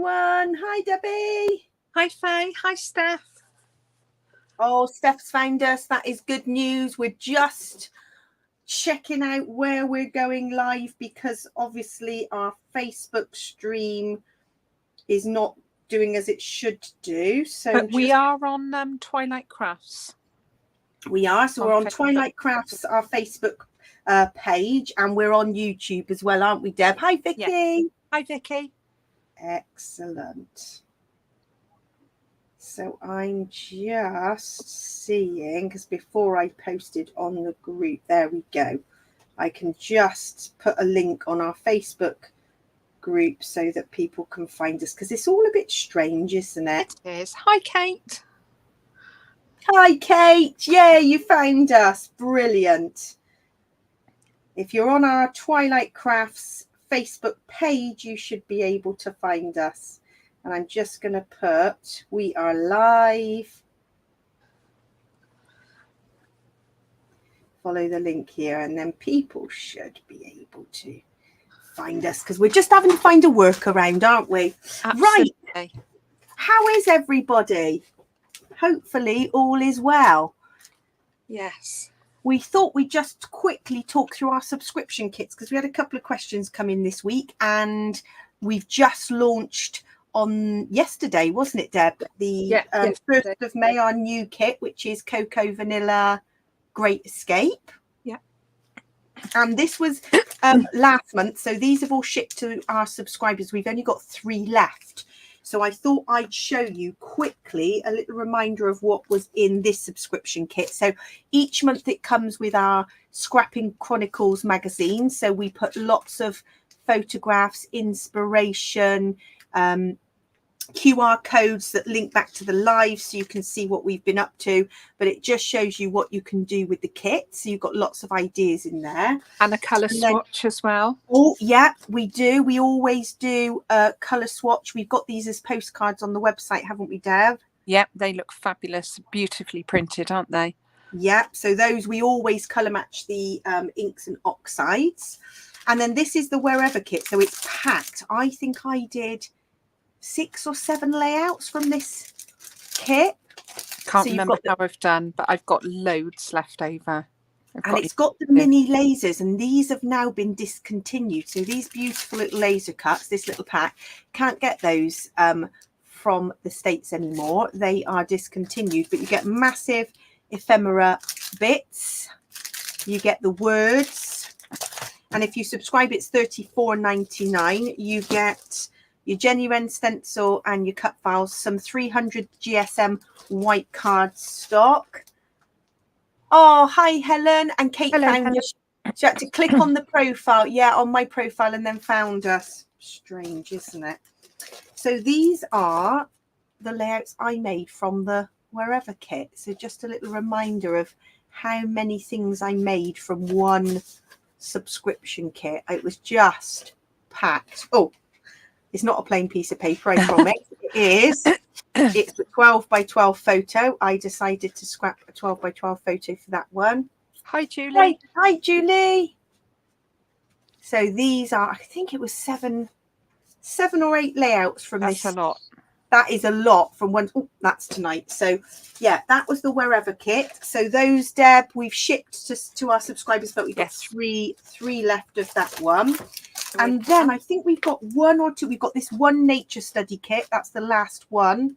everyone. Hi, Debbie. Hi, Faye. Hi, Steph. Oh, Steph's found us. That is good news. We're just checking out where we're going live because obviously our Facebook stream is not doing as it should do. But we are on Twilight Crafts. We are. So we're on Twilight Crafts, our Facebook page, and we're on YouTube as well, aren't we, Deb? Hi, Vicky. Yeah. Hi, Vicky. Excellent. So I'm just seeing, because before I posted on the group, there we go. I can just put a link on our Facebook group so that people can find us, because it's all a bit strange, isn't it? It is. Hi, Kate. Hi, Kate. Yeah, you found us. Brilliant. If you're on our Twilight Crafts Facebook page, you should be able to find us. And I'm just going to put, we are live. Follow the link here, and then people should be able to find us, because we're just having to find a workaround, aren't we? Absolutely. Right. How is everybody? Hopefully all is well. Yes. We thought we'd just quickly talk through our subscription kits, because we had a couple of questions come in this week, and we've just launched on yesterday, wasn't it, Deb? The 1st of May, our new kit, which is Cocoa Vanilla Great Escape. Yeah. And this was last month, so these have all shipped to our subscribers. We've only got 3 left. So I thought I'd show you quickly a little reminder of what was in this subscription kit. So each month it comes with our Scrapping Chronicles magazine. So we put lots of photographs, inspiration, QR codes that link back to the live so you can see what we've been up to, but it just shows you what you can do with the kit. So you've got lots of ideas in there. And a colour swatch as well. Oh, yeah, we do. We always do a colour swatch. We've got these as postcards on the website, haven't we, Dev? Yep, they look fabulous. Beautifully printed, aren't they? Yeah, so those, we always colour match the inks and oxides. And then this is the Wherever kit. So it's packed. I think I did 6 or 7 layouts from this kit. Can't remember how I've done, but I've got loads left over. And it's got the mini lasers, and these have now been discontinued. So these beautiful little laser cuts, this little pack, can't get those from the States anymore. They are discontinued, but you get massive ephemera bits. You get the words. And if you subscribe, it's $34.99. You get your Jennywren stencil and your cut files, some 300 GSM white card stock. Oh, hi, Helen. And Kate found us. She had to click on the profile. Yeah, on my profile, and then found us. Strange, isn't it? So these are the layouts I made from the Wherever kit. So just a little reminder of how many things I made from one subscription kit. It was just packed. Oh, it's not a plain piece of paper, I promise. It is. It's a 12 by 12 photo. I decided to scrap a 12 by 12 photo for that one. Hi, Julie. Hi, Julie. So these are, I think it was 7 or 8 layouts from this. That's a lot. That is a lot from one. Oh, that's tonight. So yeah, that was the Wherever kit. So those, Deb, we've shipped to our subscribers, but we've got three left of that one. And then I think we've got 1 or 2. We've got this one nature study kit. That's the last one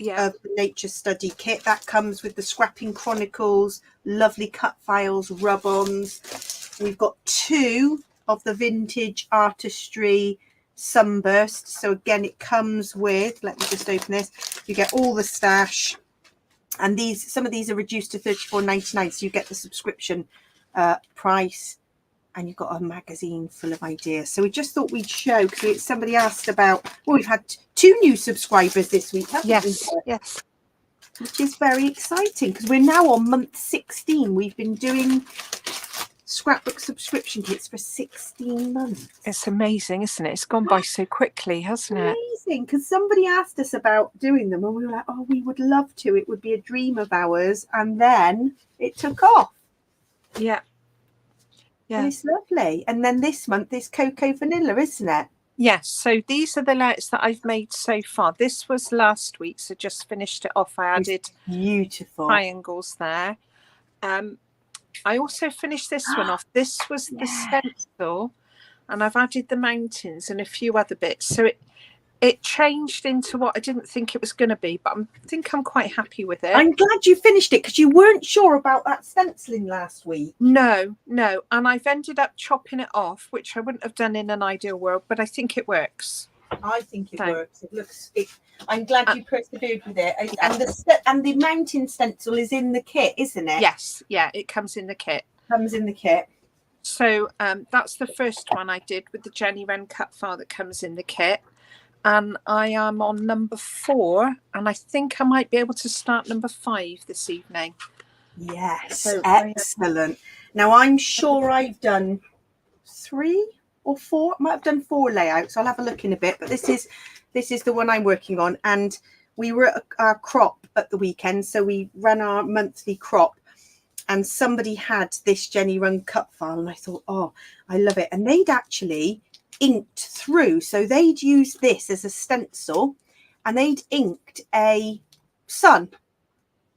of the nature study kit. That comes with the Scrapping Chronicles, lovely cut files, rub-ons. We've got 2 of the vintage artistry sunburst. So again, it comes with, let me just open this. You get all the stash. And some of these are reduced to $34.99. So you get the subscription price. And you've got a magazine full of ideas. So we just thought we'd show, because somebody asked about, well, we've had 2 new subscribers this week, haven't we? Yes. Which is very exciting, because we're now on month 16. We've been doing scrapbook subscription kits for 16 months. It's amazing, isn't it? It's gone by so quickly, hasn't it? Amazing, because somebody asked us about doing them, and we were like, oh, we would love to. It would be a dream of ours. And then it took off. Yeah. Yeah. And it's lovely. And then this month is Cocoa Vanilla, isn't it? Yes, so these are the layouts that I've made so far. This was last week, so just finished it off. I added Beautiful. triangles there. I also finished this one off. This was the stencil, and I've added the mountains and a few other bits. So it changed into what I didn't think it was going to be, but I think I'm quite happy with it. I'm glad you finished it because you weren't sure about that stenciling last week. No. And I've ended up chopping it off, which I wouldn't have done in an ideal world, but I think it works. I think it works. It looks. I'm glad you persevered with it. And the mountain stencil is in the kit, isn't it? Yes, yeah, it comes in the kit. Comes in the kit. So that's the first one I did with the Jennywren Cutfile that comes in the kit. And I am on number 4, and I think I might be able to start number 5 this evening. Yes, so excellent. Now I'm sure I've done 3 or 4. I might have done 4 layouts. I'll have a look in a bit, but this is the one I'm working on. And we were at our crop at the weekend, so we ran our monthly crop, and somebody had this Jennywren Cutfile, and I thought, oh, I love it. And they'd actually inked through, so they'd used this as a stencil, and they'd inked a sun.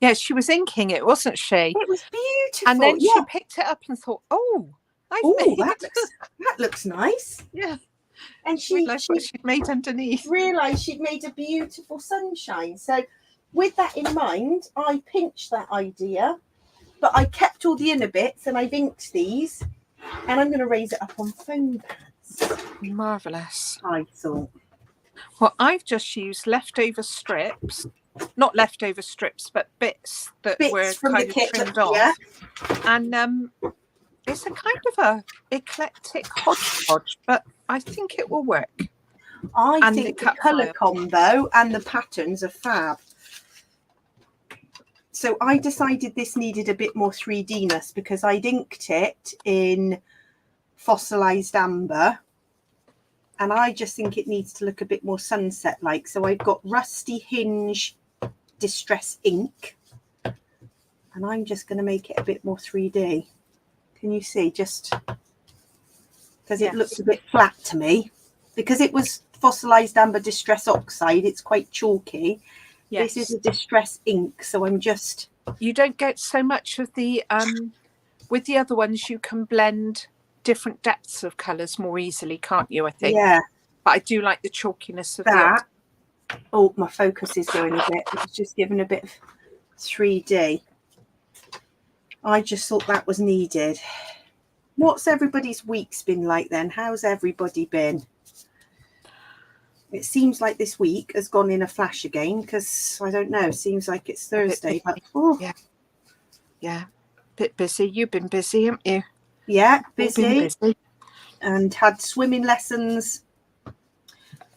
Yeah, she was inking it, wasn't she? It was beautiful. And then she picked it up and thought, oh, that looks nice. Yeah. And she realised what she'd made underneath. Realised she'd made a beautiful sunshine. So with that in mind, I pinched that idea, but I kept all the inner bits, and I've inked these, and I'm going to raise it up on foam pads. Marvellous. I thought. Well, I've just used leftover strips, not leftover strips, but bits that were kind of trimmed off. Yeah. And it's a kind of a eclectic hodgepodge, but I think it will work. I think the colour combo and the patterns are fab. So I decided this needed a bit more 3D-ness because I'd inked it in fossilized amber, and I just think it needs to look a bit more sunset-like. So I've got Rusty Hinge Distress ink, and I'm just going to make it a bit more 3D. Can you see? Just because it looks a bit flat to me, because it was fossilized amber Distress Oxide. It's quite chalky. Yes. This is a Distress ink, so I'm just. You don't get so much of the with the other ones. You can blend different depths of colours more easily, can't you? I think. Yeah. But I do like the chalkiness of that. Oh, my focus is going a bit. It's just giving a bit of 3D. I just thought that was needed. What's everybody's week's been like then? How's everybody been? It seems like this week has gone in a flash again, because I don't know, it seems like it's Thursday. But, yeah, bit busy. You've been busy, haven't you? Yeah, busy. And had swimming lessons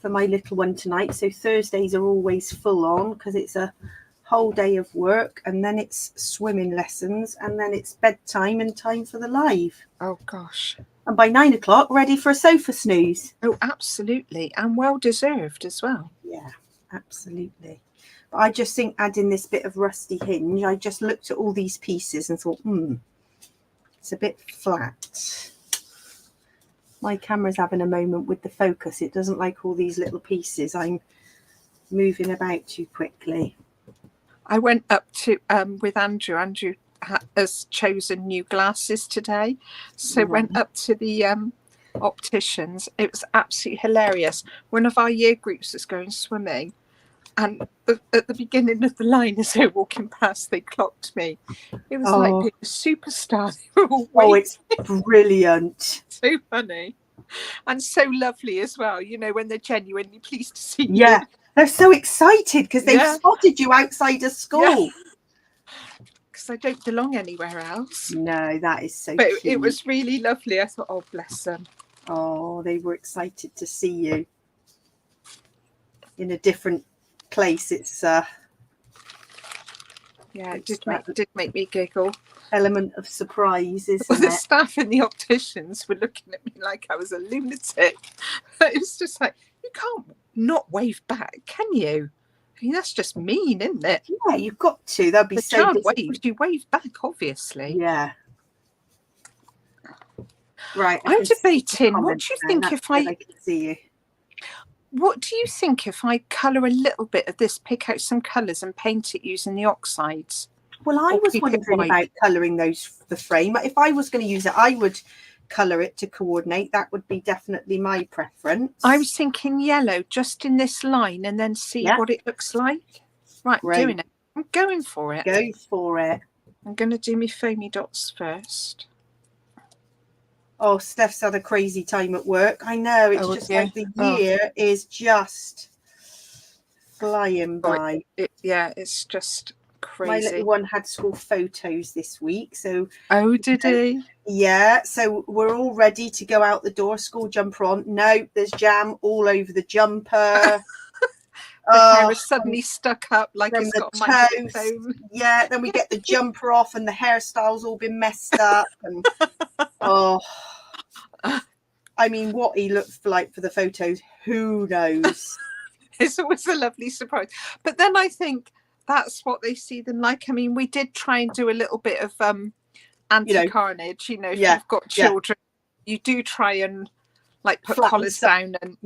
for my little one tonight. So Thursdays are always full on because it's a whole day of work, and then it's swimming lessons, and then it's bedtime and time for the live. Oh gosh. And by 9 o'clock, ready for a sofa snooze. Oh, absolutely. And well deserved as well. Yeah, absolutely. But I just think adding this bit of Rusty Hinge, I just looked at all these pieces and thought, it's a bit flat. My camera's having a moment with the focus. It doesn't like all these little pieces. I'm moving about too quickly. I went up to with Andrew. Andrew has chosen new glasses today, so went up to the opticians. It was absolutely hilarious. One of our year groups was going swimming, and at the beginning of the line, as they were walking past, they clocked me. It was like being a superstar. They were all waiting. It's brilliant. So funny and so lovely as well. You know, when they're genuinely pleased to see you. Yeah. They're so excited because they've spotted you outside of school. Because I don't belong anywhere else. No, that is so But cute. It was really lovely. I thought, oh, bless them. Oh, they were excited to see you in a different place. It's it did make me giggle. Element of surprise, isn't well, the it? staff in the opticians were looking at me like I was a lunatic. It was just like, you can't not wave back, can you? I mean, that's just mean, isn't it? Yeah, you've got to. They'll be so waves. You wave back, obviously. Yeah. Right. I'm debating. What do you think if I can see you? What do you think if I colour a little bit of this, pick out some colours and paint it using the oxides? Well, I Or was keep it wondering white? about colouring the frame. If I was going to use it, I would colour it to coordinate. That would be definitely my preference. I was thinking yellow, just in this line, and then see what it looks like. Right, Great. doing it. I'm going for it. Go for it. I'm going to do my foamy dots first. Oh, Steph's had a crazy time at work. I know. It's just like the year is just flying by. It's just crazy. My little one had school photos this week. So did he? Yeah. So we're all ready to go out the door. School jumper on. No, there's jam all over the jumper. The hair is suddenly stuck up like it's got a microphone. Yeah, then we get the jumper off and the hairstyle's all been messed up. And I mean, what he looked like for the photos, who knows? It's always a lovely surprise. But then I think that's what they see them like. I mean, we did try and do a little bit of anti-carnage, if you've got children, you do try and like put collars down and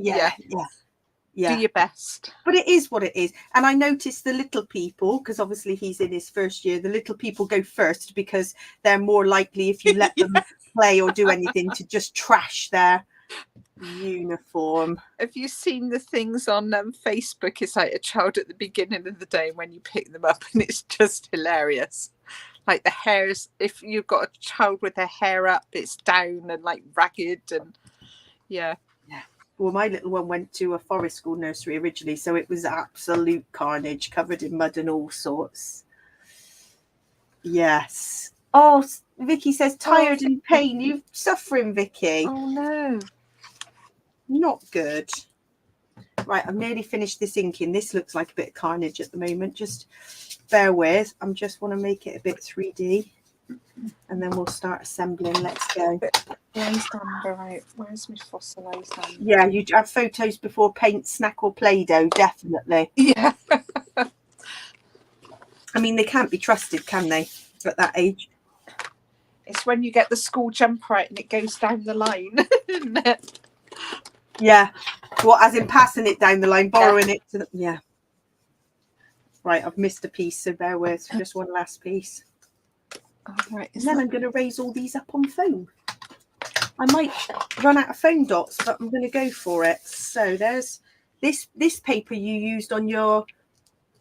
do your best. But it is what it is. And I noticed the little people, because obviously he's in his first year, the little people go first because they're more likely, if you let them play or do anything, to just trash their uniform. Have you seen the things on Facebook? It's like a child at the beginning of the day when you pick them up, and it's just hilarious. Like the hairs, if you've got a child with their hair up, it's down and like ragged, and well, my little one went to a forest school nursery originally, so it was absolute carnage, covered in mud and all sorts. Yes. Oh, Vicky says tired and pain. You're suffering, Vicky. Oh no. Not good. Right, I've nearly finished this inking. This looks like a bit of carnage at the moment. Just bear with. I just want to make it a bit 3D. And then we'll start assembling. Let's go. Where's amber out? Where's my fossilized amber? Yeah, you have photos before paint, snack or Play-Doh, definitely. Yeah. I mean, they can't be trusted, can they, at that age? It's when you get the school jumper out and it goes down the line, isn't it? Yeah. Well, as in passing it down the line, borrowing it to the... Right, I've missed a piece, so bear with. Just one last piece. Right, and then I'm going to raise all these up on foam. I might run out of foam dots, but I'm going to go for it. So there's this paper you used on your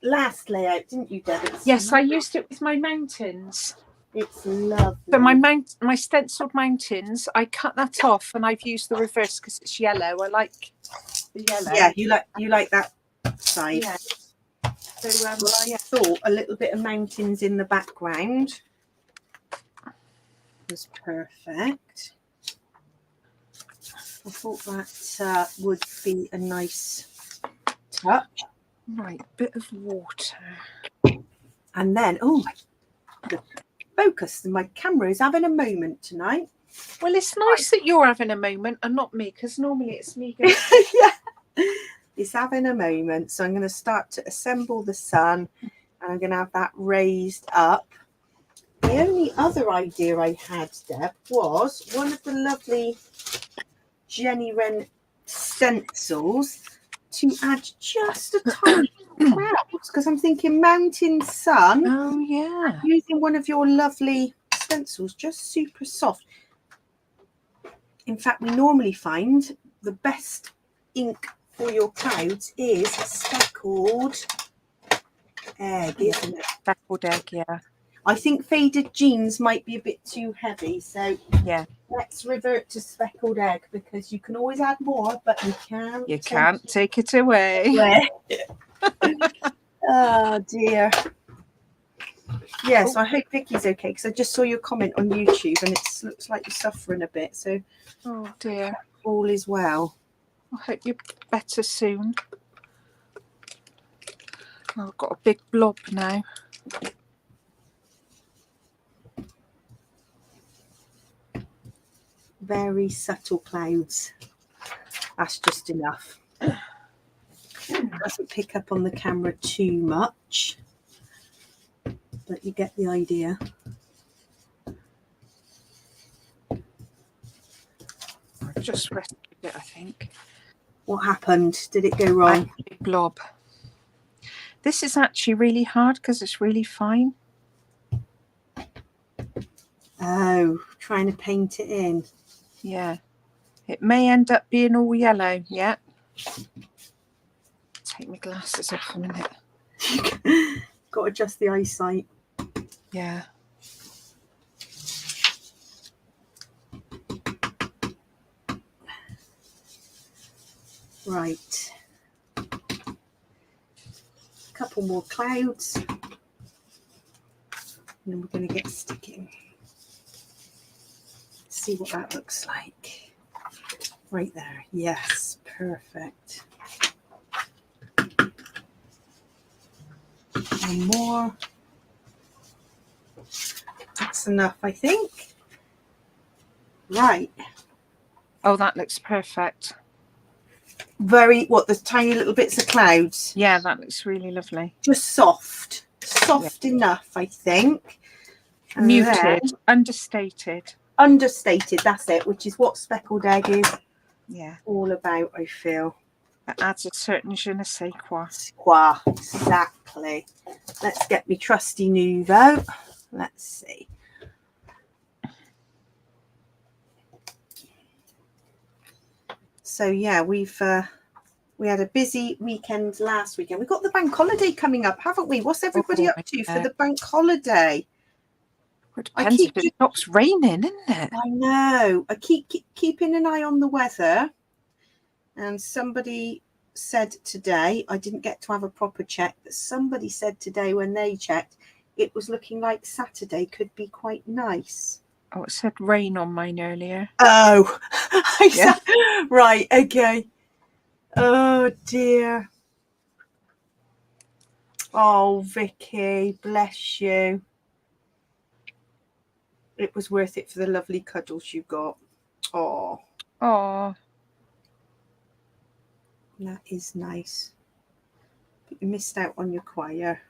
last layout, didn't you, Deb? Yes, I used it with my mountains. It's lovely. So my stenciled mountains, I cut that off and I've used the reverse because it's yellow. I like the yellow. Yeah, you like that side. Yeah. So I thought a little bit of mountains in the background was perfect. I thought that would be a nice touch. Right, bit of water. And then, the focus. My camera is having a moment tonight. Well, it's nice that you're having a moment and not me, because normally it's me going. Yeah, it's having a moment. So I'm going to start to assemble the sun, and I'm going to have that raised up. The only other idea I had, Deb, was one of the lovely Jennywren stencils to add just a tiny clouds, because I'm thinking mountain sun. Oh yeah. Using one of your lovely stencils, just super soft. In fact, we normally find the best ink for your clouds is speckled egg, isn't it? Speckled egg, yeah. I think faded jeans might be a bit too heavy, so yeah, let's revert to speckled egg, because you can always add more, but you can't take it away. Oh dear. Yes, I hope Vicky's okay, because I just saw your comment on YouTube and it looks like you're suffering a bit, so oh dear, all is well. I hope you're better soon. I've got a big blob now. Very subtle clouds. That's just enough. Doesn't pick up on the camera too much, but you get the idea. I've just rested it, I think. What happened? Did it go wrong? Big blob. This is actually really hard because it's really fine. Oh, trying to paint it in. Yeah. It may end up being all yellow. Yeah. Take my glasses off a minute. Got to adjust the eyesight. Yeah. Right. A couple more clouds. And then we're going to get sticking. See what that looks like. Right there. Yes, perfect. One more. That's enough, I think. Right. Oh, that looks perfect. Very, what, the tiny little bits of clouds? Yeah, that looks really lovely. Just soft. Soft enough, I think. And Muted, then, understated. understated, that's it, which is what speckled egg is all about, I feel. It adds a certain je ne sais quoi. Exactly. Let's get me trusty Nuvo. Let's see. So yeah, we had a busy weekend last weekend. We've got the bank holiday coming up, haven't we? What's everybody up to for the bank holiday? It depends if it stops raining, isn't it? I know. I keep keeping an eye on the weather. And somebody said today, I didn't get to have a proper check, but somebody said today when they checked, it was looking like Saturday could be quite nice. Oh, it said rain on mine earlier. Oh, right. Okay. Oh, dear. Oh, Vicky, bless you. It was worth it for the lovely cuddles you got. Oh. Oh. That is nice. But you missed out on your choir.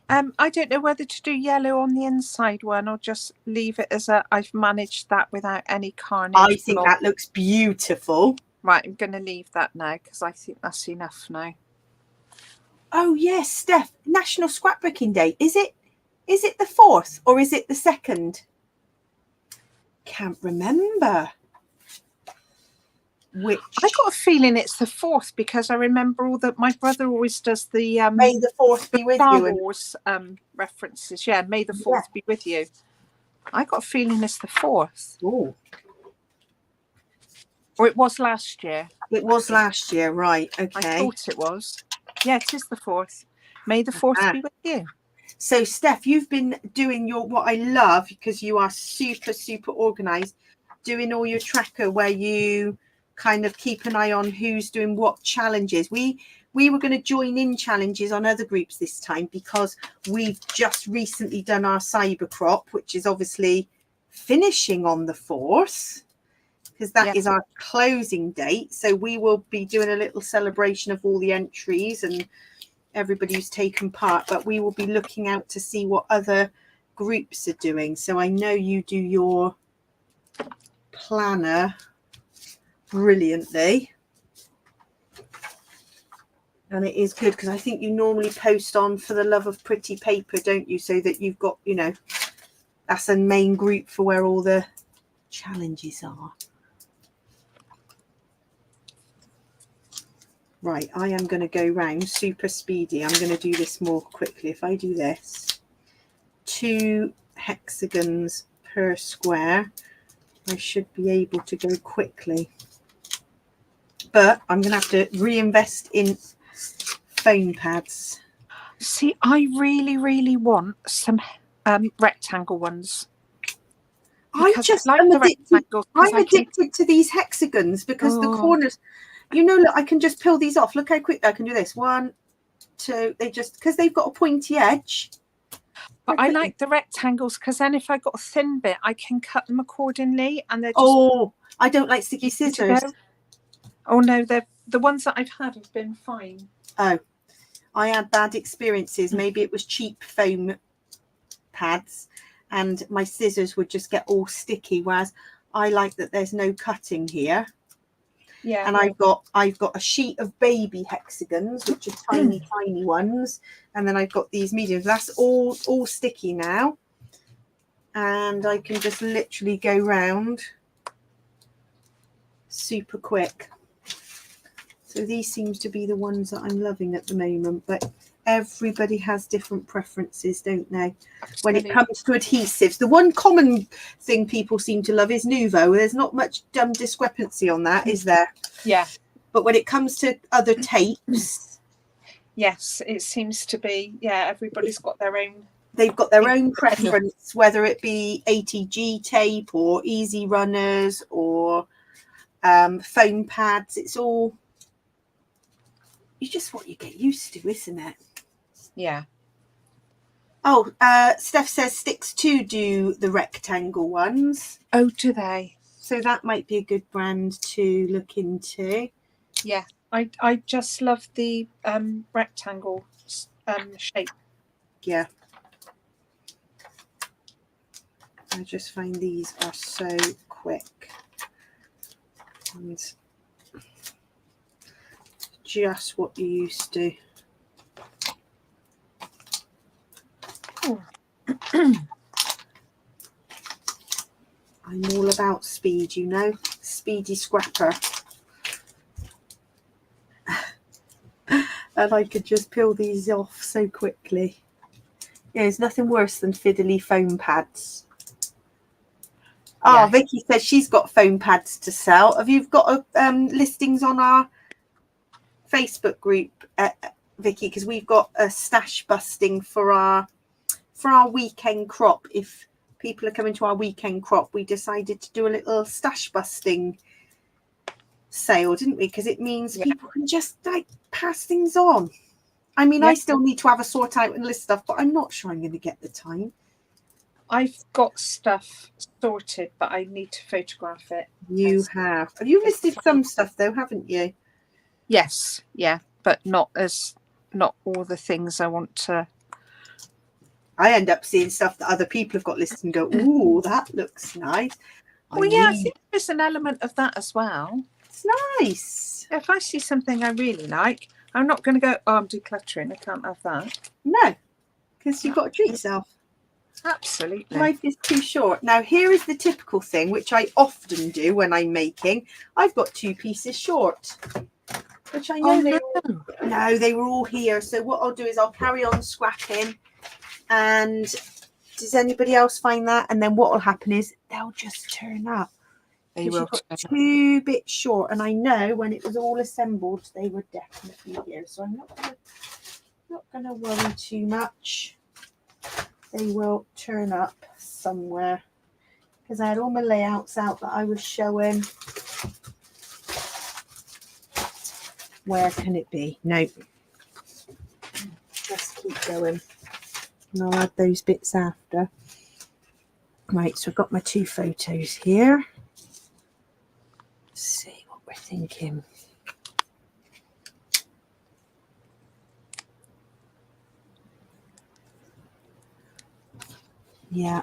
I don't know whether to do yellow on the inside one or just leave it as I've managed that without any carnage. I think that looks beautiful. Right, I'm going to leave that now because I think that's enough now. Oh yes, Steph, National Scrapbooking Day. Is it the 4th or is it the 2nd? Can't remember. Which I got a feeling it's the 4th because I remember all that my brother always does the May the 4th be with Star you. Wars references. Yeah, May the 4th be with you. I got a feeling it's the 4th. Oh. Or it was last year. It was last year, right? Okay. I thought it was. Yeah, it is the 4th. May the 4th be with you. So, Steph, you've been doing what I love because you are super, super organised, doing all your tracker where you kind of keep an eye on who's doing what challenges. We were going to join in challenges on other groups this time because we've just recently done our cyber crop, which is obviously finishing on the 4th because that is our closing date. So we will be doing a little celebration of all the entries and everybody who's taken part, but we will be looking out to see what other groups are doing. So I know you do your planner brilliantly, and it is good because I think you normally post on For the Love of Pretty Paper, don't you, so that you've got, that's a main group for where all the challenges are. Right, I am going to go round super speedy. I'm going to do this more quickly. If I do this, 2 hexagons per square, I should be able to go quickly. But I'm going to have to reinvest in foam pads. See, I really, really want some rectangle ones. I'm addicted to these hexagons because the corners, look, I can just peel these off. Look how quick I can do this. 1, 2, because they've got a pointy edge. But I like the rectangles because then if I got a thin bit, I can cut them accordingly. And they're just... Oh, I don't like sticky scissors. Oh, no, the ones that I've had have been fine. Oh, I had bad experiences. Maybe it was cheap foam pads and my scissors would just get all sticky, whereas I like that there's no cutting here. Yeah. And I've got a sheet of baby hexagons, which are tiny, tiny ones. And then I've got these mediums. That's all sticky now. And I can just literally go round super quick. So these seems to be the ones that I'm loving at the moment, but everybody has different preferences, don't they? When it comes to adhesives, the one common thing people seem to love is Nuvo. There's not much discrepancy on that, is there? Yeah. But when it comes to other tapes, yes, it seems to be. Yeah, everybody's got their own. They've got their own preference, whether it be ATG tape or Easy Runners or foam pads. It's all just what you get used to, isn't it? Yeah. Oh, Steph says Sticks 2 do the rectangle ones. Oh, do they? So that might be a good brand to look into. Yeah, I just love the rectangle shape. Yeah. I just find these are so quick. And just what you used to. I'm all about speed, you know. Speedy scrapper. And I could just peel these off so quickly. Yeah, there's nothing worse than fiddly foam pads. Oh, yeah. Vicky says she's got foam pads to sell. Have you got listings on our Facebook group, Vicky? Because we've got a stash busting for our weekend crop. If people are coming to our weekend crop, we decided to do a little stash busting sale, didn't we? Because it means people can just like pass things on. I mean, I still need to have a sort out and list stuff, but I'm not sure I'm going to get the time. I've got stuff sorted, but I need to photograph it. You have. Have you listed some stuff though, haven't you? Yes, yeah, but not all the things I want to. I end up seeing stuff that other people have got listed and go, ooh, that looks nice. Well, I think there's an element of that as well. It's nice. If I see something I really like, I'm not going to go, oh, I'm decluttering. I can't have that. No, because you've got to treat yourself. Absolutely. Life is too short. Now, here is the typical thing, which I often do when I'm making. I've got 2 pieces short, which I know they were all here. So what I'll do is I'll carry on scrapping. And does anybody else find that? And then what will happen is they'll just turn up. They will. Got 2 bits short, and I know when it was all assembled, they were definitely here. So I'm not gonna worry too much. They will turn up somewhere because I had all my layouts out that I was showing. Where can it be? Nope. Just keep going. And I'll add those bits after. Right, so I've got my 2 photos here. Let's see what we're thinking. Yeah.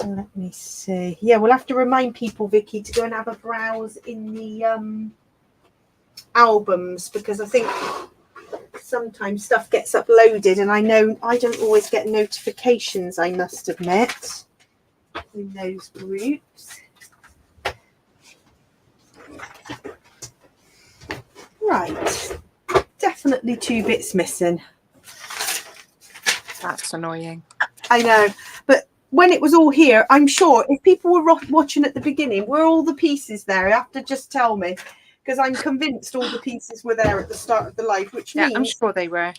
Let me see. Yeah, we'll have to remind people, Vicky, to go and have a browse in the albums, because I think sometimes stuff gets uploaded and I know I don't always get notifications, I must admit, in those groups. Right. Definitely 2 bits missing. That's annoying. I know, but when it was all here, I'm sure if people were watching at the beginning, were all the pieces there? You have to just tell me, because I'm convinced all the pieces were there at the start of the live, which means I'm sure they were.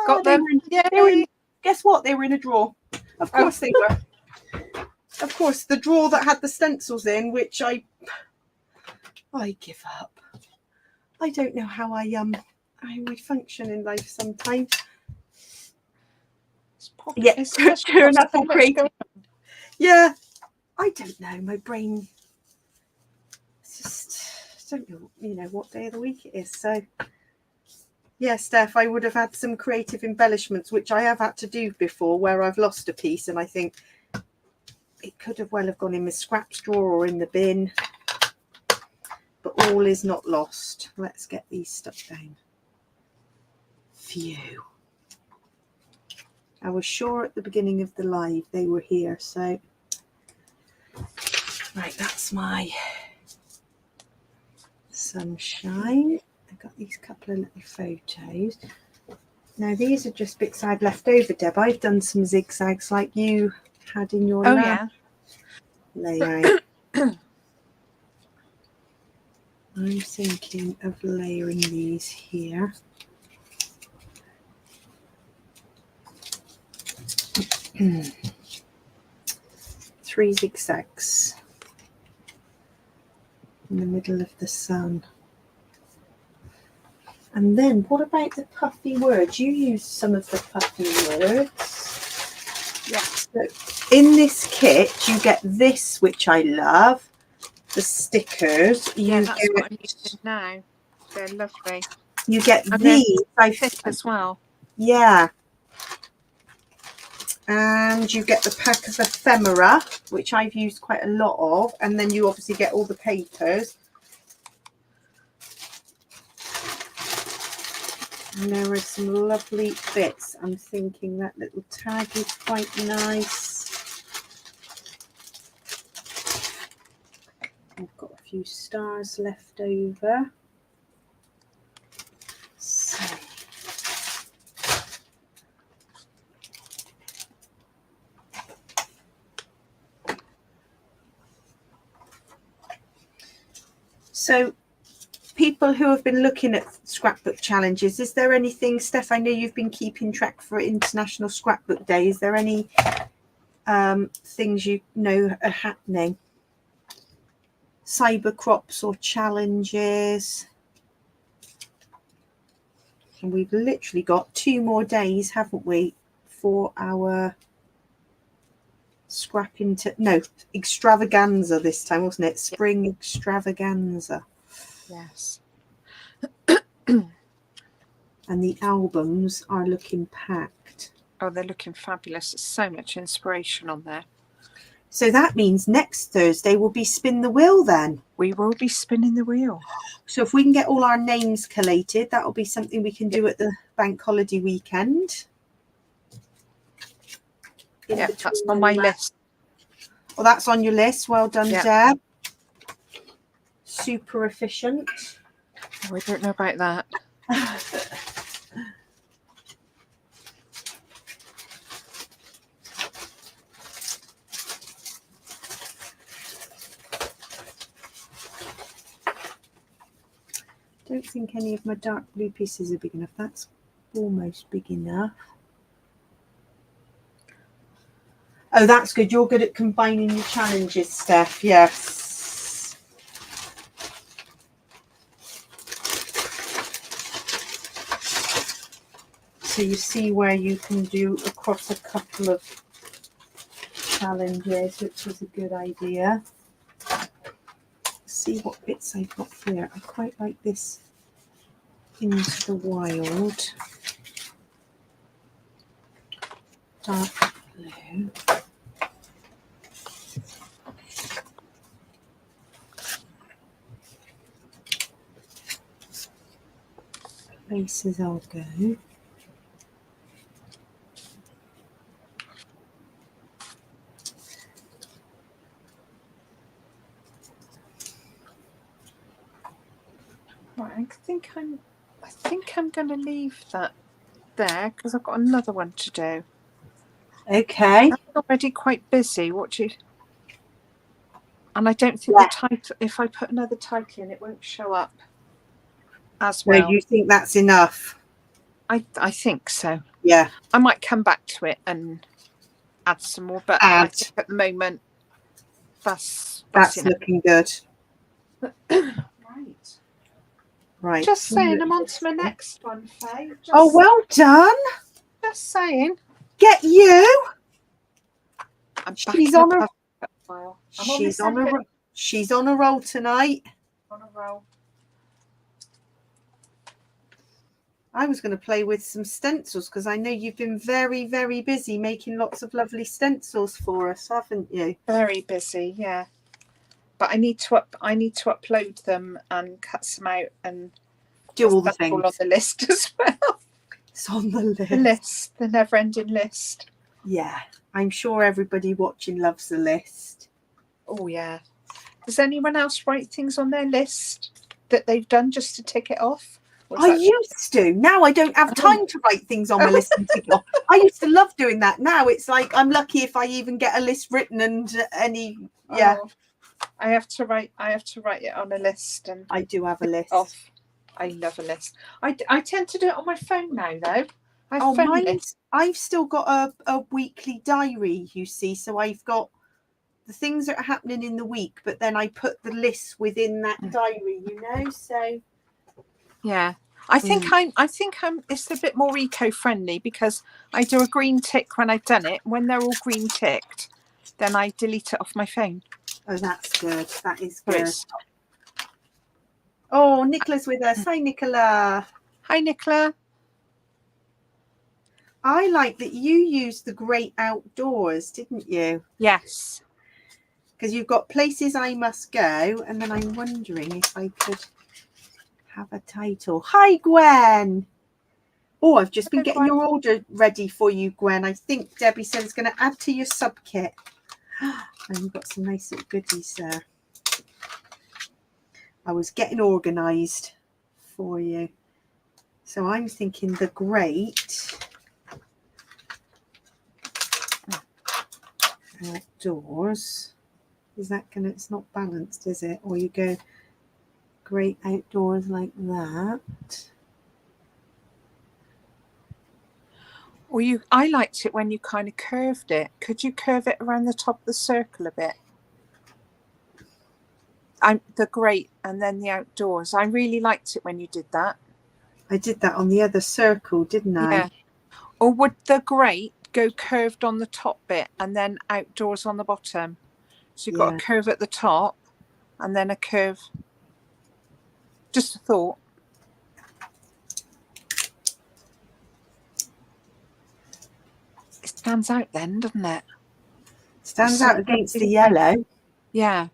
Got them. Guess what? They were in a drawer. Of course they were. Of course, the drawer that had the stencils in, which I give up. I don't know how I function in life sometimes. Yeah, turn up and creative. Yeah, I don't know. My brain just don't know, what day of the week it is. So Yeah, Steph, I would have had some creative embellishments, which I have had to do before, where I've lost a piece and I think it could have well have gone in the scraps drawer or in the bin. But all is not lost. Let's get these stuck down. Phew. I was sure at the beginning of the live they were here, so right, that's my sunshine. I've got these couple of little photos. Now these are just bits I've left over, Deb. I've done some zigzags like you had in your last layout. I'm thinking of layering these here. Three zigzags in the middle of the sun. And then what about the puffy words? You used some of the puffy words. Yeah. So in this kit you get this, which I love, the stickers. Yeah, that's what I'm using now. They're lovely. You get and these. I thick as well. Yeah. And you get the pack of ephemera, which I've used quite a lot of, and then you obviously get all the papers. And there are some lovely bits. I'm thinking that little tag is quite nice. I've got a few stars left over. So people who have been looking at scrapbook challenges, is there anything, Steph, I know you've been keeping track for International Scrapbook Day. Is there any things you know are happening? Cyber crops or challenges? And we've literally got 2 more days, haven't we, for our extravaganza this time, wasn't it? Spring extravaganza. Yes. And the albums are looking packed. Oh, they're looking fabulous. There's so much inspiration on there. So that means next Thursday will be Spin the Wheel then. We will be spinning the wheel. So if we can get all our names collated, that'll be something we can do at the bank holiday weekend. Yeah, that's on my list. Well, that's on your list. Well done, Deb. Super efficient. Oh, I don't know about that. Don't think any of my dark blue pieces are big enough. That's almost big enough. Oh, that's good. You're good at combining your challenges, Steph. Yes. So you see where you can do across a couple of challenges, which is a good idea. See what bits I've got here. I quite like this Into the Wild. Dark blue. Places I'll go. Right, I think I'm going to leave that there because I've got another one to do. Okay. I'm already quite busy. And I don't think the title, if I put another title in, it won't show up as well. No, you think that's enough? I think so. Yeah. I might come back to it and add some more, but I think at the moment that's looking good. Right. Just saying, I'm on to my next one, Faye. Oh, well done. Just saying. Get you. She's on a She's on a roll tonight. On a roll. I was going to play with some stencils because I know you've been very, very busy making lots of lovely stencils for us, haven't you? Very busy, yeah. But I need to upload them and cut some out and Do all the things. All on the list as well. It's on the list. The list, the never-ending list. Yeah, I'm sure everybody watching loves the list. Oh yeah. Does anyone else write things on their list that they've done just to tick it off? I used to. Now I don't have time to write things on my list and tick it off. I used to love doing that. Now it's like I'm lucky if I even get a list written and yeah. Oh, I have to write it on a list, and I do have a list. Off. I love a list. I tend to do it on my phone now though. I've still got a weekly diary, you see, so I've got the things that are happening in the week, but then I put the lists within that diary, you know. So yeah, I think I'm it's a bit more eco-friendly because I do a green tick when I've done it. When they're all green ticked, then I delete it off my phone. Oh, that's good. That is good. Oh, Nicola's with us. Hi, Nicola. Hi, Nicola. I like that you used the great outdoors, didn't you? Yes. Because you've got places I must go, and then I'm wondering if I could have a title. Hi, Gwen. Oh, I've just been getting your order ready for you, Gwen. I think Debbie said it's going to add to your sub kit. And you've got some nice little goodies there. I was getting organised for you. So I'm thinking the great outdoors. Is that gonna, it's not balanced, is it? Or you go great outdoors like that. Or I liked it when you kind of curved it. Could you curve it around the top of the circle a bit? The great and then the outdoors. I really liked it when you did that. I did that on the other circle, didn't I? Yeah. Or would the great go curved on the top bit and then outdoors on the bottom? So you've got a curve at the top and then a curve. Just a thought. It stands out then, doesn't it? Stands out against the yellow. Yeah.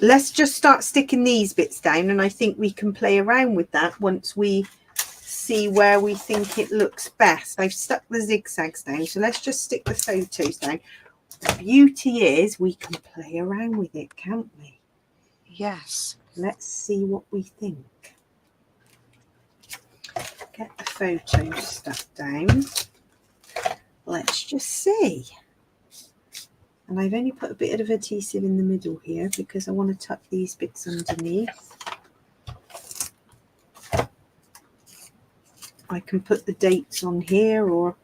Let's just start sticking these bits down, and I think we can play around with that once we see where we think it looks best. I've stuck the zigzags down, so let's just stick the photos down. The beauty is we can play around with it, can't we? Yes. Let's see what we think. Get the photos stuck down. Let's just see. And I've only put a bit of adhesive in the middle here because I want to tuck these bits underneath. I can put the dates on here, or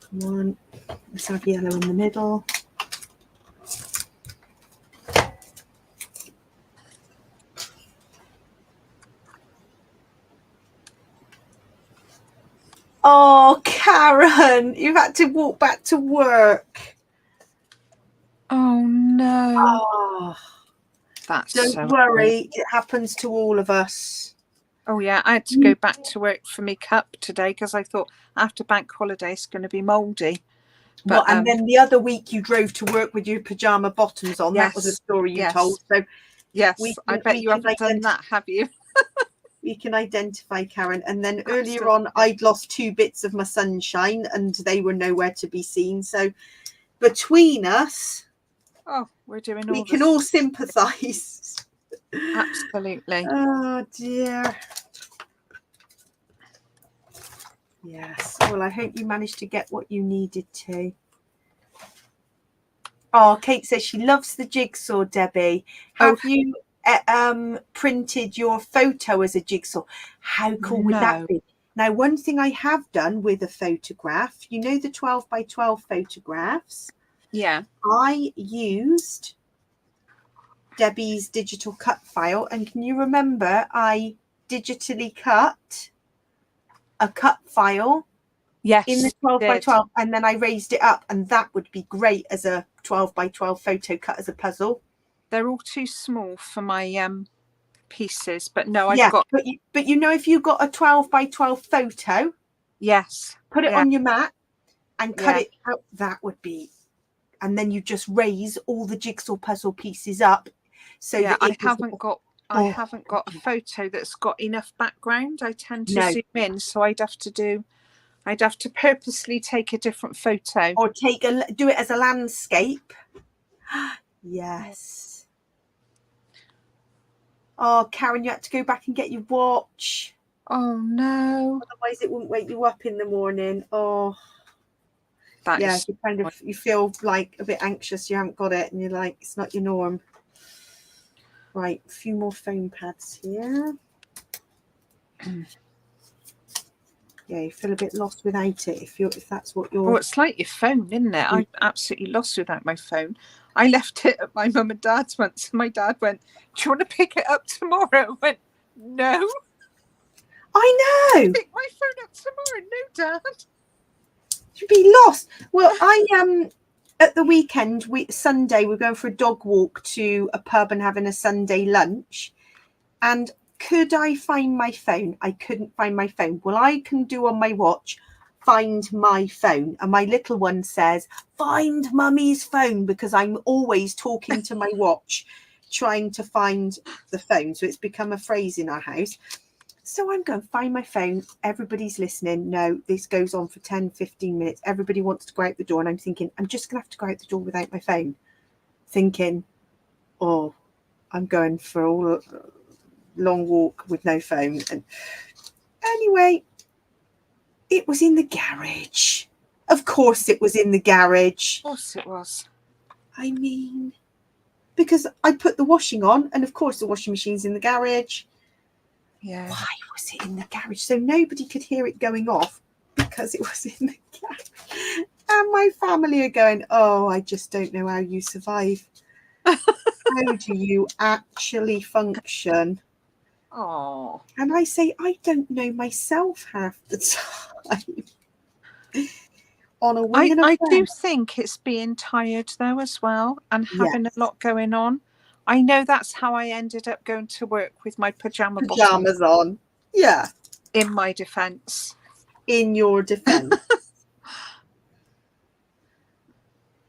come on, let's have yellow in the middle. Oh, Karen, you've had to walk back to work. Oh no. Oh, that's don't worry, it happens to all of us. Oh yeah, I had to go back to work for me cup today because I thought after bank holiday it's going to be mouldy. But and then the other week you drove to work with your pajama bottoms on. Yes, that was a story you told. So yes, I bet you haven't done that, have you? We can identify, Karen. And then earlier on, I'd lost 2 bits of my sunshine and they were nowhere to be seen. So between us, we're doing we can all sympathise. Absolutely. Oh dear. Yes. Well, I hope you managed to get what you needed to. Oh, Kate says she loves the jigsaw, Debbie. Have you printed your photo as a jigsaw? How cool would that be? Now, one thing I have done with a photograph, you know, the 12 by 12 photographs. Yeah. I used Debbie's digital cut file, and can you remember I digitally cut a cut file Yes, in the 12 by did. 12, and then I raised it up, and that would be great as a 12 by 12 photo cut as a puzzle. They're all too small for my pieces, but no, I've Yeah, got. but you know, if you got a 12 by 12 photo, Yes, put it yeah, on your mat and cut yeah. it out, that would be, and then you just raise all the jigsaw puzzle pieces up. So Yeah, that I haven't got a oh, photo that's got enough background. I tend to no, zoom in, so I'd have to purposely take a different photo. or do it as a landscape. Yes. Oh, Karen, you had to go back and get your watch. Oh no. Otherwise it wouldn't wake you up in the morning. Oh, That yeah, is you feel like a bit anxious you haven't got it, and you're like, it's not your norm. Right, a few more foam pads here. Yeah, you feel a bit lost without it if that's what you're. Well, it's like your phone, isn't it? I'm absolutely lost without my phone. I left it at my mum and dad's once. My dad went, "Do you want to pick it up tomorrow?" I went, "No." I know. Pick my phone up tomorrow. No, Dad. You'd be lost. Well, I at the weekend, Sunday, we're going for a dog walk to a pub and having a Sunday lunch. And could I find my phone? I couldn't find my phone. Well, I can do on my watch, find my phone. And my little one says, find mummy's phone, because I'm always talking to my watch, trying to find the phone. So it's become a phrase in our house. So I'm going to find my phone. Everybody's listening. No, this goes on for 10, 15 minutes. Everybody wants to go out the door. And I'm thinking, I'm just going to have to go out the door without my phone. Thinking, oh, I'm going for all long walk with no phone. And anyway, it was in the garage. Of course it was in the garage. Of course it was. I mean, because I put the washing on, and of course the washing machine's in the garage. Yeah. Why was it in the garage? So nobody could hear it going off, because it was in the garage. And my family are going, oh, I just don't know how you survive. How do you actually function? Oh. And I say, I don't know myself half the time. On a wing and a I do prayer. think it's being tired though as well, and having Yes. a lot going on. I know that's how I ended up going to work with my pajamas on. Yeah. in my defence. In your defence.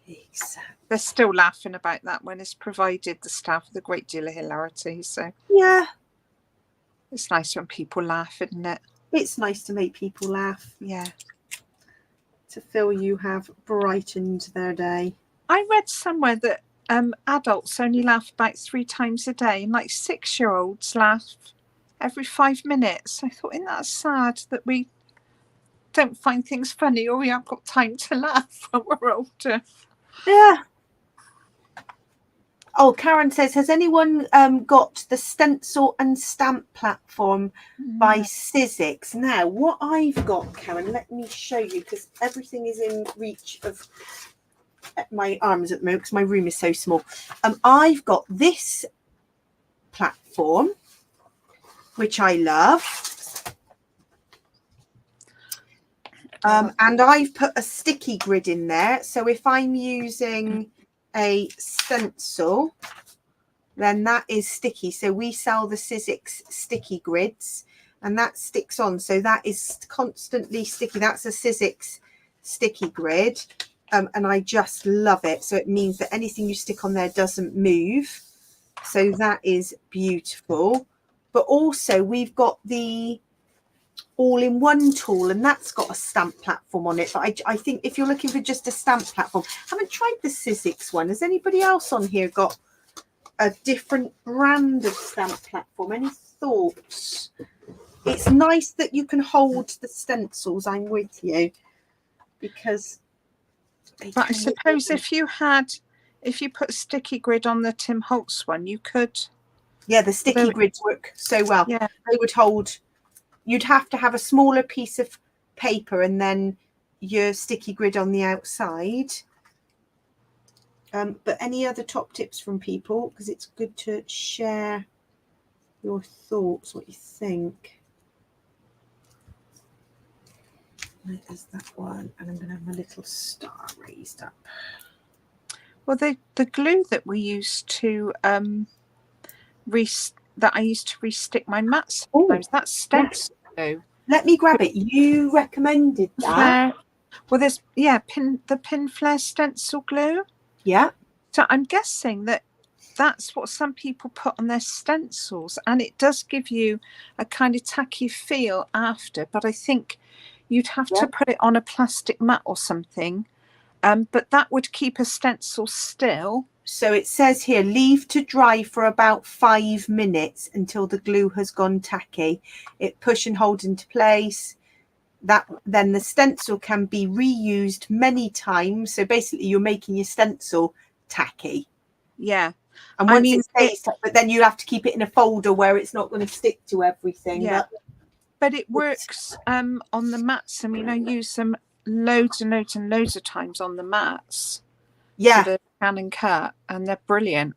Exactly. They're still laughing about that when it's provided the staff with a great deal of hilarity. So yeah, it's nice when people laugh, isn't it? It's nice to make people laugh. Yeah. To feel you have brightened their day. I read somewhere that adults only laugh about 3 times a day, and like 6-year-olds laugh every 5 minutes. I thought, isn't that sad that we don't find things funny, or we haven't got time to laugh when we're older? Yeah. Oh, Karen says, has anyone got the stencil and stamp platform by Sizzix? Now, what I've got, Karen, let me show you, because everything is in reach of my arms at the moment because my room is so small. I've got this platform, which I love. And I've put a sticky grid in there. So if I'm using a stencil, then that is sticky. So we sell the Sizzix sticky grids, and that sticks on. So that is constantly sticky. That's a Sizzix sticky grid. And I just love it. So it means that anything you stick on there doesn't move. So that is beautiful. But also we've got the all-in-one tool, and that's got a stamp platform on it. But I think if you're looking for just a stamp platform, I haven't tried the Sizzix one. Has anybody else on here got a different brand of stamp platform? Any thoughts? It's nice that you can hold the stencils. I'm with you, because but I suppose if you put a sticky grid on the Tim Holtz one, you could. Yeah, the sticky grids work so well. Yeah, they would hold. You'd have to have a smaller piece of paper and then your sticky grid on the outside. But any other top tips from people, because it's good to share your thoughts, what you think. There's that one, and I'm going to have my little star raised up. Well, the glue that we used to that I used to restick my mats sometimes, that's stencil glue. Let me grab it. You recommended that. Well, there's the pin flare stencil glue. Yeah. So I'm guessing that that's what some people put on their stencils, and it does give you a kind of tacky feel after, but I think you'd have to put it on a plastic mat or something, but that would keep a stencil still. So it says here, leave to dry for about 5 minutes until the glue has gone tacky. It push and hold into place. Then the stencil can be reused many times. So basically you're making your stencil tacky. Yeah. And once it stays, but then you have to keep it in a folder where it's not going to stick to everything. Yeah. But it works on the mats. I mean, I use them loads and loads and loads of times on the mats. Yeah. For the scan and cut, and they're brilliant.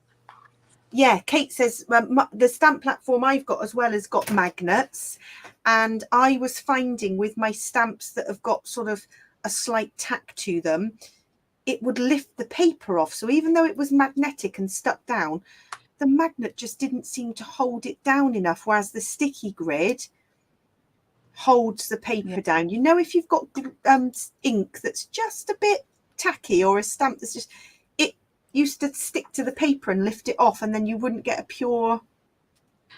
Yeah, Kate says the stamp platform I've got as well has got magnets, and I was finding with my stamps that have got sort of a slight tack to them, it would lift the paper off. So even though it was magnetic and stuck down, the magnet just didn't seem to hold it down enough, whereas the sticky grid holds the paper down. You know, if you've got ink that's just a bit tacky, or a stamp that's just, it used to stick to the paper and lift it off, and then you wouldn't get a pure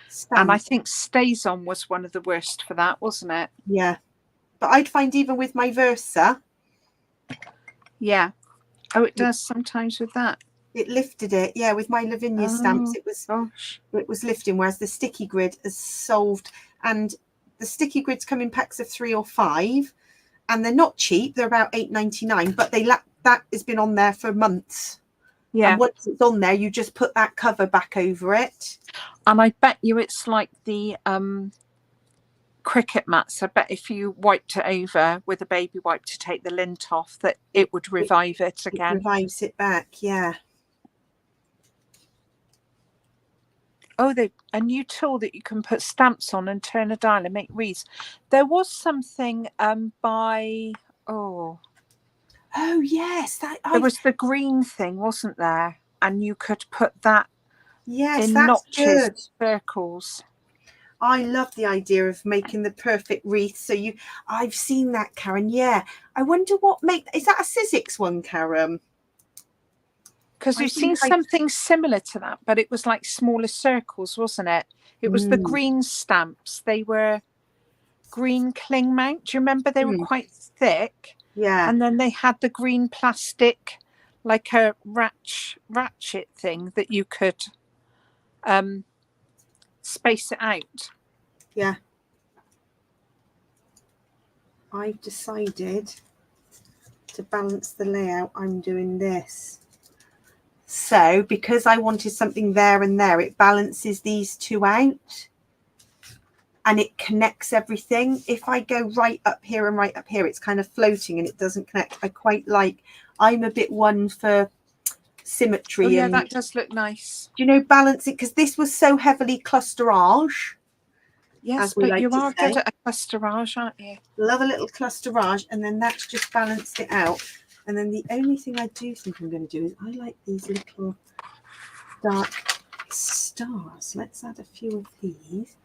stamp. And I think Stays On was one of the worst for that, wasn't it? Yeah, but I'd find even with my Versa, oh, it does sometimes with that. It lifted it. Yeah, with my Lavinia stamps, it was lifting, whereas the sticky grid has solved. And the sticky grids come in packs of 3 or 5, and they're not cheap. They're about £8.99, but that has been on there for months. Yeah. And once it's on there, you just put that cover back over it. And I bet you it's like the cricket mats. I bet if you wiped it over with a baby wipe to take the lint off, that it would revive it again. It revives it back, yeah. Oh, a new tool that you can put stamps on and turn a dial and make wreaths. There was something by oh yes, there was the green thing, wasn't there? And you could put that in that's notches, good. Circles. I love the idea of making the perfect wreath. So I've seen that, Karen. Yeah, I wonder is that a Sizzix one, Karen? Because you've seen something similar to that, but it was like smaller circles, wasn't it? It was the green stamps. They were green cling mount. Do you remember? They were quite thick. Yeah. And then they had the green plastic, like a ratchet thing that you could space it out. Yeah. I've decided to balance the layout. I'm doing this. So because I wanted something there and there, it balances these two out and it connects everything. If I go right up here and right up here, it's kind of floating and it doesn't connect. I'm a bit one for symmetry. Oh yeah, that does look nice. Do you know, balancing, because this was so heavily clusterage. Yes, but you are good at a clusterage, aren't you? Love a little clusterage, and then that's just balanced it out. And then the only thing I do think I'm going to do is I like these little dark stars. Let's add a few of these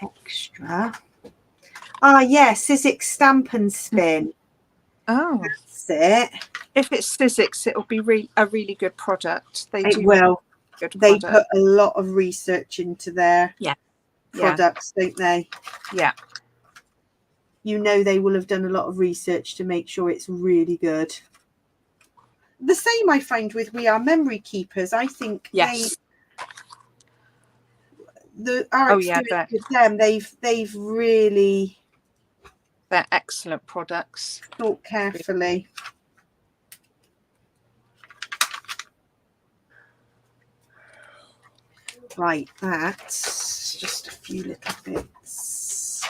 extra. Ah, yeah, Sizzix Stamp and Spin. Oh, that's it. If it's Sizzix, it'll be a really good product. It will. They put a lot of research into their products, don't they? Yeah. You know, they will have done a lot of research to make sure it's really good. The same I find with We Are Memory Keepers. I think our experience with them, they've really, they're excellent products. Thought carefully. Right, that's just a few little bits.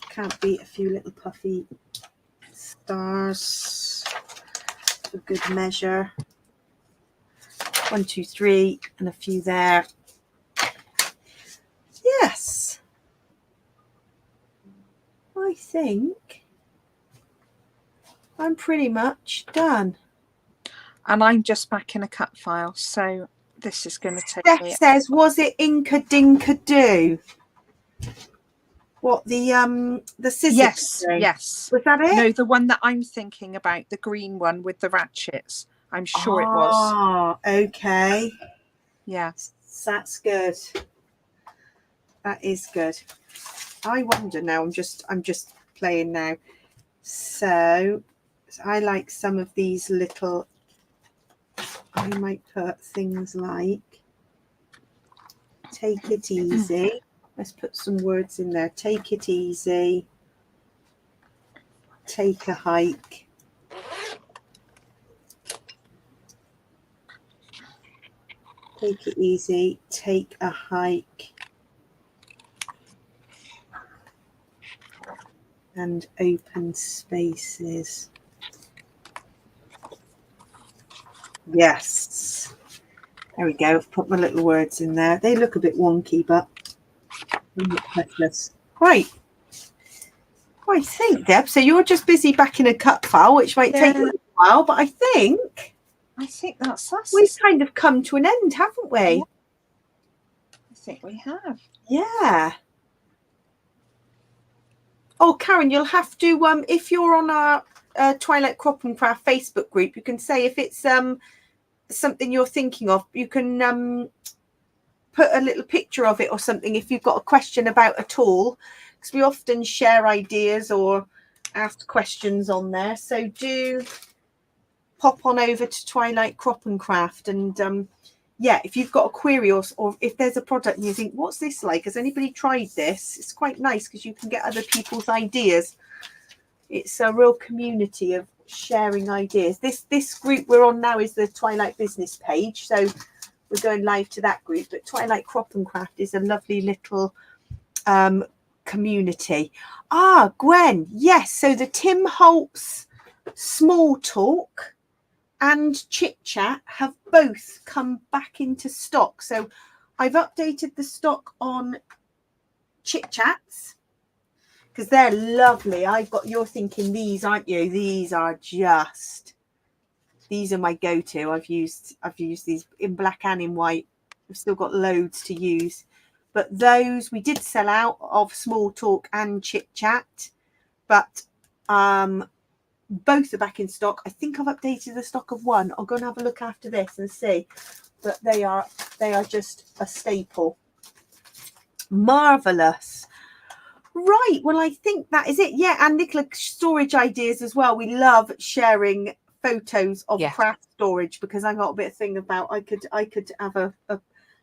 Can't beat a few little puffy stars for good measure. 1, 2, 3, and a few there. think I'm pretty much done. And I'm just back in a cut file, so this is going to take Steph me. says, was it Inka Dinka Do? What, the scissors? Yes, thing? yes. Was that it? No, the one that I'm thinking about, the green one with the ratchets. I'm sure it was. Oh, okay. Yeah. That's good. That is good. I wonder now, I'm just playing now. So I like some of these little, I might put things like, take it easy. Let's put some words in there. Take it easy. Take a hike. Take it easy. Take a hike. And open spaces. Yes. There we go. I've put my little words in there. They look a bit wonky, but I'm not hopeless. Right. Well, I think, Deb, so you're just busy back in a cut file, which might take a little while, but I think that's us. we've kind of come to an end, haven't we? Yeah. I think we have. Yeah. Oh, Karen, you'll have to, if you're on our Twilight Crop and Craft Facebook group, you can say if it's something you're thinking of, you can put a little picture of it or something if you've got a question about a tool, because we often share ideas or ask questions on there. So do pop on over to Twilight Crop and Craft, and yeah, if you've got a query or if there's a product and you think, what's this like? Has anybody tried this? It's quite nice because you can get other people's ideas. It's a real community of sharing ideas. This group we're on now is the Twilight Business page, so we're going live to that group. But Twilight Crop and Craft is a lovely little community. Ah, Gwen, yes. So the Tim Holtz Small Talk and Chit Chat have both come back into stock. So I've updated the stock on Chit Chats because they're lovely. You're thinking these, aren't you? These are my go-to. I've used these in black and in white. I've still got loads to use, but those we did sell out of Small Talk and Chit Chat, but both are back in stock. I think I've updated the stock of one. I'll go and have a look after this and see, but they are just a staple. Marvelous. Right, well, I think that is it. Yeah, and Nicola, storage ideas as well. We love sharing photos of craft storage, because I got a bit of thing about I could have a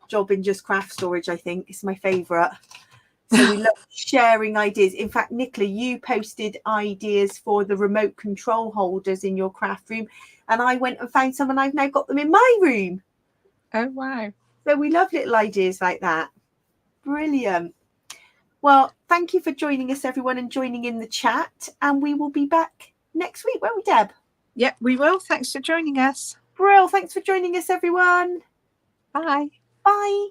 job in just craft storage. I think it's my favorite. So we love sharing ideas. In fact, Nicola, you posted ideas for the remote control holders in your craft room, and I went and found some, and I've now got them in my room. Oh, wow. So we love little ideas like that. Brilliant. Well, thank you for joining us, everyone, and joining in the chat. And we will be back next week, won't we, Deb? Yeah, we will. Thanks for joining us. Brill. Thanks for joining us, everyone. Bye. Bye.